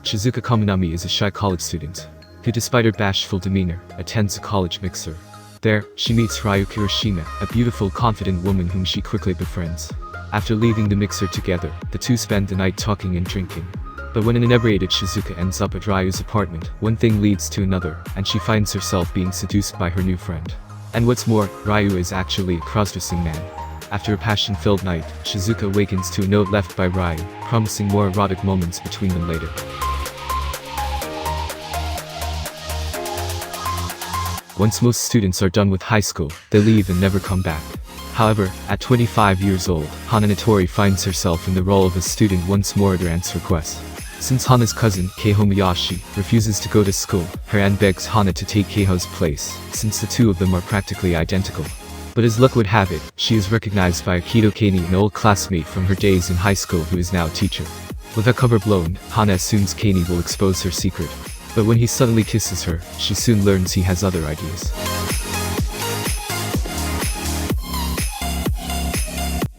Shizuka Kaminami is a shy college student who, despite her bashful demeanor, attends a college mixer. There, she meets Ryu Kirishima, a beautiful, confident woman whom she quickly befriends. After leaving the mixer together, the two spend the night talking and drinking. But when an inebriated Shizuka ends up at Ryu's apartment, one thing leads to another, and she finds herself being seduced by her new friend. And what's more, Ryu is actually a cross-dressing man. After a passion-filled night, Shizuka awakens to a note left by Ryu, promising more erotic moments between them later. Once most students are done with high school, they leave and never come back. However, at 25 years old, Hana Natori finds herself in the role of a student once more at her aunt's request. Since Hana's cousin, Kei Homayashi, refuses to go to school, her aunt begs Hana to take Keiho's place, since the two of them are practically identical. But as luck would have it, she is recognized by Akito Kani, an old classmate from her days in high school who is now a teacher. With her cover blown, Hana assumes Kani will expose her secret. But when he suddenly kisses her, she soon learns he has other ideas.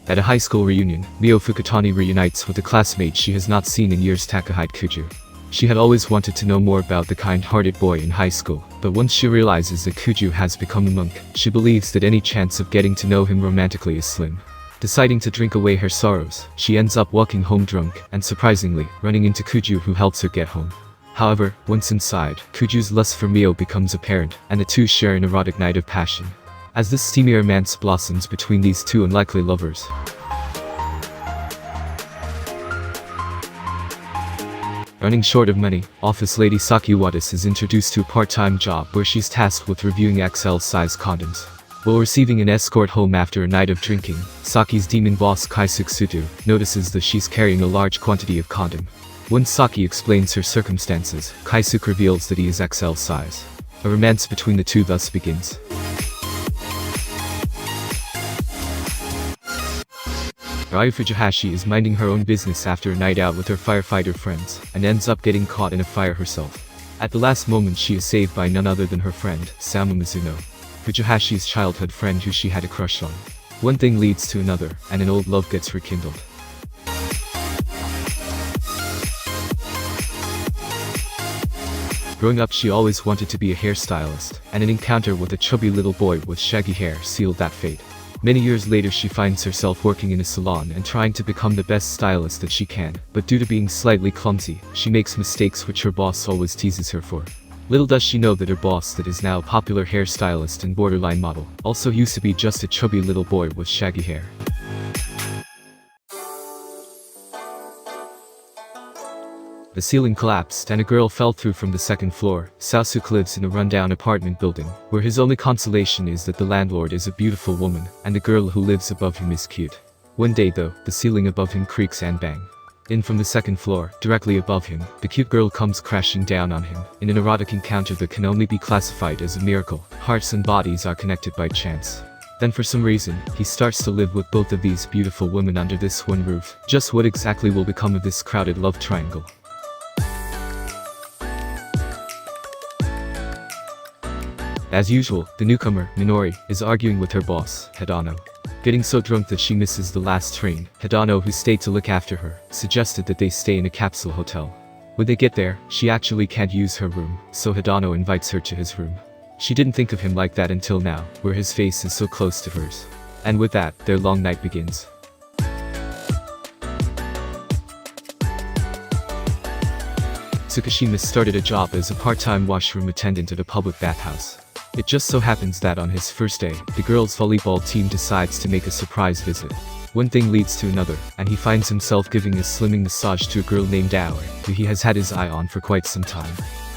At a high school reunion, Mio Fukutani reunites with a classmate she has not seen in years, Takahide Kuju. She had always wanted to know more about the kind-hearted boy in high school, but once she realizes that Kuju has become a monk, she believes that any chance of getting to know him romantically is slim. Deciding to drink away her sorrows, she ends up walking home drunk, and surprisingly, running into Kuju, who helps her get home. However, once inside, Kuju's lust for Mio becomes apparent, and the two share an erotic night of passion. As this steamy romance blossoms between these two unlikely lovers. Running short of money, office lady Saki Wattis is introduced to a part-time job where she's tasked with reviewing XL-size condoms. While receiving an escort home after a night of drinking, Saki's demon boss Kaisuke Suto notices that she's carrying a large quantity of condom. Once Saki explains her circumstances, Kaisuke reveals that he is XL size. A romance between the two thus begins. Ryu Fujihashi is minding her own business after a night out with her firefighter friends, and ends up getting caught in a fire herself. At the last moment she is saved by none other than her friend, Samu Mizuno, Fujihashi's childhood friend who she had a crush on. One thing leads to another, and an old love gets rekindled. Growing up, she always wanted to be a hairstylist, and an encounter with a chubby little boy with shaggy hair sealed that fate. Many years later, she finds herself working in a salon and trying to become the best stylist that she can, but due to being slightly clumsy, she makes mistakes which her boss always teases her for. Little does she know that her boss, that is now a popular hairstylist and borderline model, also used to be just a chubby little boy with shaggy hair. The ceiling collapsed and a girl fell through from the second floor. Sasuke lives in a rundown apartment building, where his only consolation is that the landlord is a beautiful woman, and the girl who lives above him is cute. One day though, the ceiling above him creaks and bang. In from the second floor, directly above him, the cute girl comes crashing down on him, in an erotic encounter that can only be classified as a miracle. Hearts and bodies are connected by chance. Then for some reason, he starts to live with both of these beautiful women under this one roof. Just what exactly will become of this crowded love triangle? As usual, the newcomer, Minori, is arguing with her boss, Hidano. Getting so drunk that she misses the last train, Hidano, who stayed to look after her, suggested that they stay in a capsule hotel. When they get there, she actually can't use her room, so Hidano invites her to his room. She didn't think of him like that until now, where his face is so close to hers. And with that, their long night begins. Tsukishima started a job as a part-time washroom attendant at a public bathhouse. It just so happens that on his first day, the girls' volleyball team decides to make a surprise visit. One thing leads to another, and he finds himself giving a slimming massage to a girl named Aoi, who he has had his eye on for quite some time.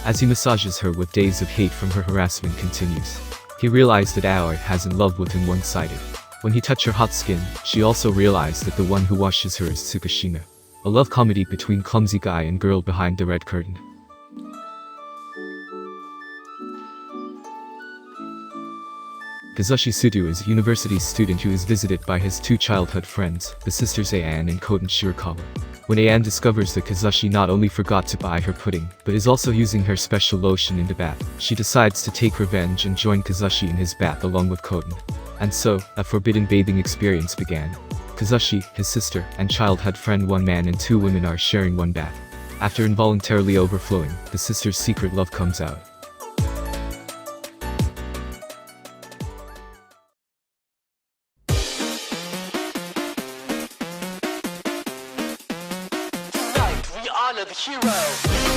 As he massages her with days of hate from her harassment continues, he realized that Aoi has in love with him one-sided. When he touched her hot skin, she also realized that the one who washes her is Tsukishima. A love comedy between clumsy guy and girl behind the red curtain. Kazushi Sudo is a university student who is visited by his two childhood friends, the sisters Anne and Koten Shirakawa. When Anne discovers that Kazushi not only forgot to buy her pudding, but is also using her special lotion in the bath, she decides to take revenge and join Kazushi in his bath along with Koten. And so, a forbidden bathing experience began. Kazushi, his sister, and childhood friend one man and two women are sharing one bath. After involuntarily overflowing, the sisters' secret love comes out. Tonight we honor the hero.